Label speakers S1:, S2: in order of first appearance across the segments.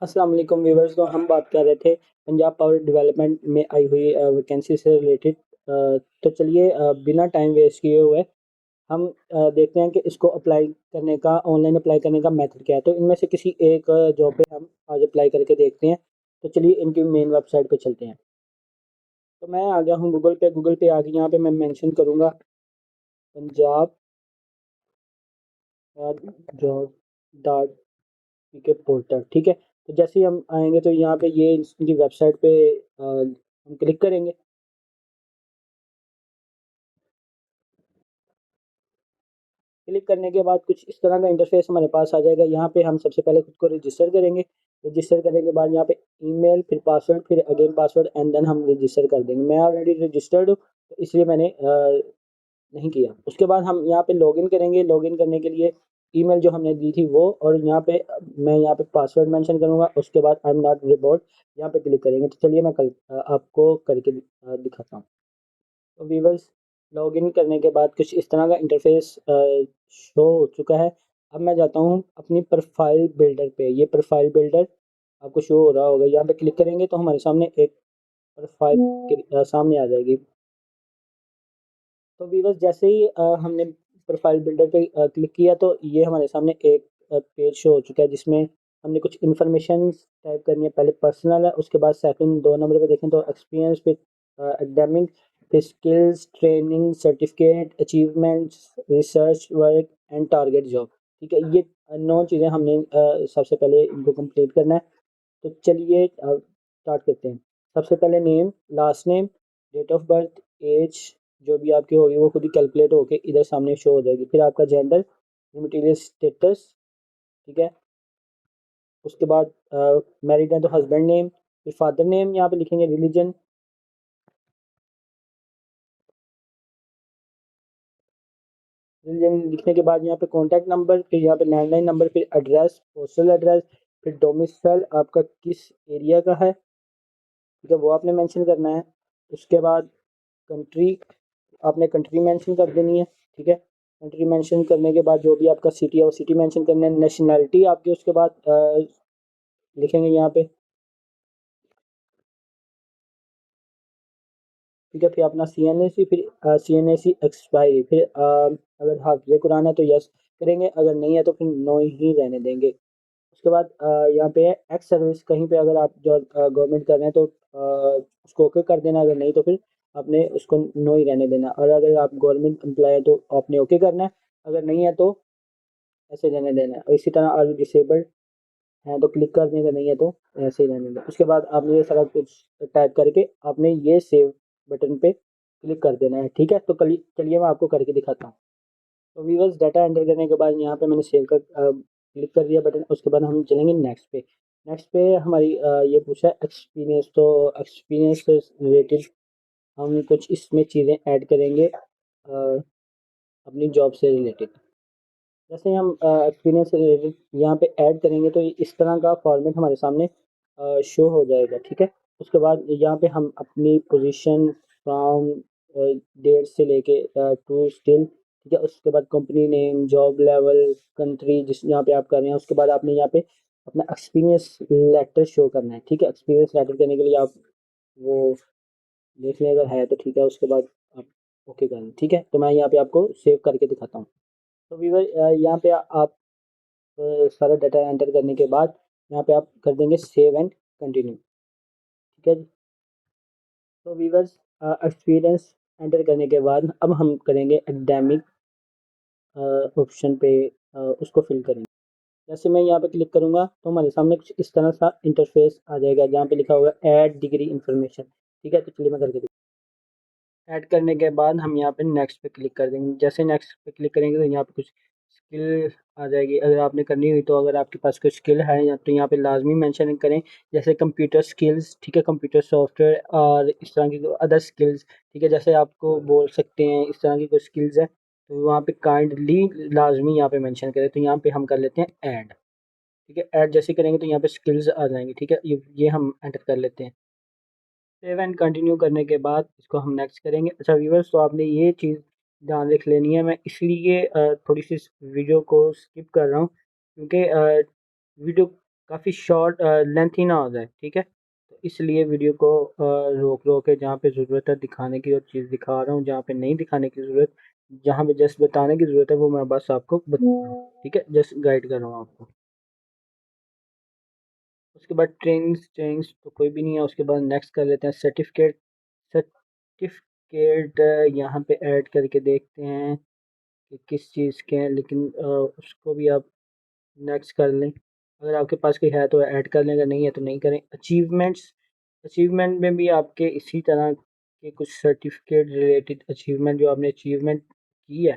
S1: अस्सलाम वालेकुम व्यूअर्स। तो हम बात कर रहे थे पंजाब पावर डेवलपमेंट में आई हुई वैकेंसी से रिलेटेड। तो चलिए बिना टाइम वेस्ट किए हुए हम देखते हैं कि इसको अप्लाई करने का, ऑनलाइन अप्लाई करने का मेथड क्या है। तो इनमें से किसी एक जॉब पे हम आज अप्लाई करके देखते हैं। तो चलिए इनकी मेन वेबसाइट पे चलते हैं। तो मैं आ गया हूँ गूगल पे आ गया। यहाँ पे मैं मेंशन करूँगा पंजाब जॉब डॉट के पोर्टल। ठीक है, तो जैसे ही हम आएंगे तो यहाँ पे ये इनकी वेबसाइट पे हम क्लिक करेंगे। क्लिक करने के बाद कुछ इस तरह का इंटरफेस हमारे पास आ जाएगा। यहाँ पे हम सबसे पहले खुद को रजिस्टर करेंगे। रजिस्टर करने के बाद यहाँ पे ईमेल, फिर पासवर्ड, फिर अगेन पासवर्ड एंड देन हम रजिस्टर कर देंगे। मैं ऑलरेडी रजिस्टर्ड हूँ तो इसलिए मैंने नहीं किया। उसके बाद हम यहाँ पे लॉगिन करेंगे। लॉगिन करने के लिए ईमेल जो हमने दी थी वो, और यहाँ पे मैं यहाँ पे पासवर्ड मेंशन करूँगा। उसके बाद आई एम नॉट रिबोट यहाँ पे क्लिक करेंगे। तो चलिए मैं कल आपको करके दिखाता हूँ। तो वीवर्स, लॉगिन करने के बाद कुछ इस तरह का इंटरफेस शो हो चुका है। अब मैं जाता हूँ अपनी प्रोफाइल बिल्डर पे। ये प्रोफाइल बिल्डर आपको शो हो रहा होगा। यहाँ पे क्लिक करेंगे तो हमारे सामने एक प्रोफाइल सामने आ जाएगी। तो वीवर्स, जैसे ही हमने प्रोफाइल बिल्डर पे क्लिक किया तो ये हमारे सामने एक पेज शो हो चुका है जिसमें हमने कुछ इन्फॉर्मेशन टाइप करनी है। पहले पर्सनल है, उसके बाद सेकंड 2 नंबर पे देखें तो एक्सपीरियंस, फिर एकेडमिक, फिर skills, training, certificate, achievements, research work and target job. ठीक है, ये 9 चीज़ें हमने सबसे पहले इनको कंप्लीट करना है। तो चलिए स्टार्ट करते हैं। सबसे पहले name, last name, date of birth, age जो भी आपकी होगी वो खुद ही कैलकुलेट होके इधर सामने शो हो जाएगी। फिर आपका जेंडर, मटेरियल स्टेटस। ठीक है, उसके बाद मैरिड है तो हस्बैंड नेम, फिर फादर नेम यहाँ पे लिखेंगे, रिलीजन। रिलीजन लिखने के बाद यहाँ पे कॉन्टैक्ट नंबर, फिर यहाँ पे लैंडलाइन नंबर, फिर एड्रेस, पोस्टल एड्रेस, फिर डोमिसाइल आपका किस एरिया का है। ठीक है, वो आपने मेंशन करना है। उसके बाद कंट्री, आपने कंट्री मेंशन कर देनी है। ठीक है, कंट्री मेंशन करने के बाद जो भी आपका सिटी है वो सिटी मेंशन करना है। नेशनैलिटी आपकी उसके बाद लिखेंगे यहाँ पे। ठीक है, फिर अपना सी एन ए सी, फिर C N A C expiry, फिर अगर हाफिज़ कुरान है तो यस करेंगे, अगर नहीं है तो फिर नो ही रहने देंगे। उसके बाद यहाँ पे है एक्स सर्विस, कहीं पे अगर आप जो गवर्नमेंट कर रहे हैं तो उसको ओके कर देना, अगर नहीं तो फिर आपने उसको नो ही रहने देना। और अगर आप गवर्नमेंट एम्प्लॉय है तो आपने ओके करना है, अगर नहीं है तो ऐसे रहने देना है। और इसी तरह आर डिसेबल्ड है तो क्लिक कर देंगे, नहीं है तो ऐसे ही रहने दें। उसके बाद आपने ये सारा कुछ टाइप करके आपने ये सेव बटन पे क्लिक कर देना है। ठीक है, तो चलिए मैं आपको करके दिखाता हूँ। तो व्यूअर्स, डाटा एंटर करने के बाद यहाँ पे मैंने सेव कर क्लिक कर दिया बटन। उसके बाद हम चलेंगे नेक्स्ट पे। नेक्स्ट पे हमारी ये पूछा है एक्सपीरियंस। तो एक्सपीरियंस से रिलेटेड हम कुछ इसमें चीज़ें ऐड करेंगे अपनी जॉब से रिलेटेड। जैसे हम एक्सपीरियंस से रिलेटेड यहाँ पे ऐड करेंगे तो इस तरह का फॉर्मेट हमारे सामने शो हो जाएगा। ठीक है, उसके बाद यहाँ पे हम अपनी पोजीशन फ्रॉम डेट से लेके टू स्टिल। ठीक है, उसके बाद company name, job level, country जिस यहाँ पे आप कर रहे हैं। उसके बाद आपने यहाँ पे अपना एक्सपीरियंस लेटर शो करना है। ठीक है, एक्सपीरियंस लेटर करने के लिए आप वो देख लें, अगर है तो ठीक है। उसके बाद आप ओके करें। ठीक है, तो मैं यहाँ पे आपको सेव करके दिखाता हूँ। तो वीवर, यहाँ पे आप सारा डाटा एंटर करने के बाद यहाँ पे आप कर देंगे सेव एंड कंटिन्यू। ठीक है जी। तो वीवर्स, एक्सपीरियंस एंटर करने के बाद अब हम करेंगे एकेडमिक ऑप्शन पे, उसको फिल करेंगे। जैसे मैं यहाँ पे क्लिक करूँगा तो हमारे सामने कुछ इस तरह सा इंटरफेस आ जाएगा जहाँ पे लिखा होगा ऐड डिग्री इन्फॉर्मेशन। ठीक है, तो चलिए मैं करके ऐड करने के बाद हम यहाँ पे नेक्स्ट पे क्लिक कर देंगे। जैसे नेक्स्ट पे क्लिक करेंगे तो यहाँ पे कुछ स्किल आ जाएगी, अगर आपने करनी हुई तो। अगर आपके पास कोई स्किल है या तो यहाँ पे लाजमी मेंशन करें, जैसे कंप्यूटर स्किल्स। ठीक है, कंप्यूटर सॉफ्टवेयर और इस तरह की अदर स्किल्स। ठीक है, जैसे आपको बोल सकते हैं इस तरह की कोई स्किल्स है तो वहाँ पे काइंडली लाजमी यहाँ पे मेंशन करें। तो यहाँ पे हम कर लेते हैं ऐड। ठीक है, ऐड जैसे करेंगे तो यहाँ पे स्किल्स आ जाएंगी। ठीक है, ये हम एंटर कर लेते हैं। सेव एंड कंटिन्यू करने के बाद इसको हम नेक्स्ट करेंगे। अच्छा व्यूअर्स, तो आपने ये चीज़ ध्यान रख लेनी है। मैं इसलिए थोड़ी सी इस वीडियो को स्किप कर रहा हूँ क्योंकि वीडियो काफ़ी शॉर्ट लेंथी ना हो जाए, ठीक है। तो इसलिए वीडियो को रोक रोक के जहाँ पे ज़रूरत है दिखाने की और चीज़ दिखा रहा हूँ, जहाँ पे नहीं दिखाने की ज़रूरत, जहाँ पे जस्ट बताने की ज़रूरत है वो मैं बस आपको ठीक है, जस्ट गाइड कर रहा हूँ आपको। उसके बाद ट्रेनिंग्स ट्रेनिंग्स तो कोई भी नहीं है। उसके बाद नेक्स्ट कर लेते हैं सर्टिफिकेट। सर्टिफिकेट यहाँ पे ऐड करके देखते हैं कि किस चीज़ के हैं, लेकिन उसको भी आप नेक्स्ट कर लें। अगर आपके पास कोई है तो ऐड कर लें, अगर नहीं है तो नहीं करें। अचीवमेंट्स, अचीवमेंट में भी आपके इसी तरह के कुछ सर्टिफिकेट रिलेटेड अचीवमेंट जो आपने अचीवमेंट की है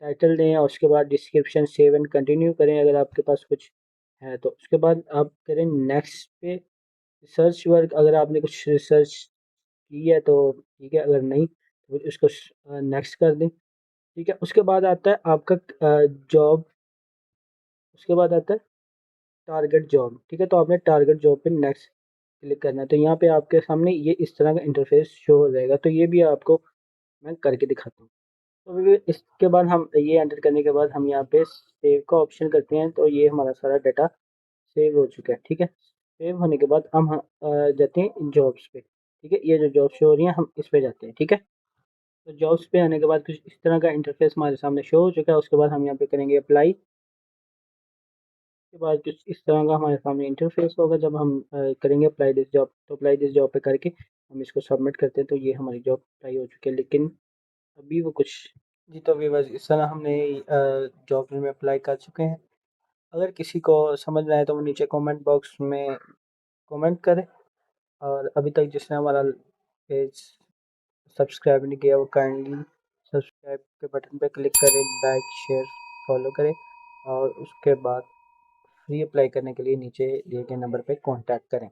S1: टाइटल दें, और उसके बाद डिस्क्रिप्शन सेव एंड कंटिन्यू करें अगर आपके पास कुछ है तो। उसके बाद आप करें नेक्स्ट पे। रिसर्च वर्क, अगर आपने कुछ रिसर्च की है तो ठीक है, अगर नहीं तो फिर उसको नेक्स्ट कर दें, ठीक है। उसके बाद आता है आपका जॉब, उसके बाद आता है टारगेट जॉब, ठीक है। तो आपने टारगेट जॉब पे नेक्स्ट क्लिक करना है। तो यहाँ पे आपके सामने ये इस तरह का इंटरफेस शो हो जाएगा। तो ये भी आपको मैं करके दिखाता हूँ। तो फिर इसके बाद हम ये एंटर करने के बाद हम यहाँ पे सेव का ऑप्शन करते हैं। तो ये हमारा सारा डाटा सेव हो चुका है, ठीक है। सेव होने के बाद हम जाते हैं जॉब्स पे, ठीक है। ये जो जॉब शो हो रही है हम इस पे जाते हैं, ठीक है। तो जॉब्स पे आने के बाद कुछ इस तरह का इंटरफेस हमारे सामने शो हो चुका है। उसके बाद हम यहाँ पे करेंगे अप्लाई। के बाद कुछ इस तरह का हमारे सामने इंटरफेस होगा। जब हम करेंगे अप्लाई दिस जॉब, तो अप्लाई दिस जॉब पे करके हम इसको सबमिट करते हैं तो ये हमारी जॉब अप्लाई हो चुकी है। लेकिन अभी वो कुछ जी, तो अभी बस इस तरह हमने जॉब में अप्लाई कर चुके हैं। अगर किसी को समझ ना आए तो वो नीचे कमेंट बॉक्स में कमेंट करें। और अभी तक जिसने हमारा पेज सब्सक्राइब नहीं किया वो काइंडली सब्सक्राइब के बटन पे क्लिक करें, लाइक शेयर फॉलो करें, और उसके बाद फ्री अप्लाई करने के लिए नीचे दिए गए नंबर पे कांटेक्ट करें।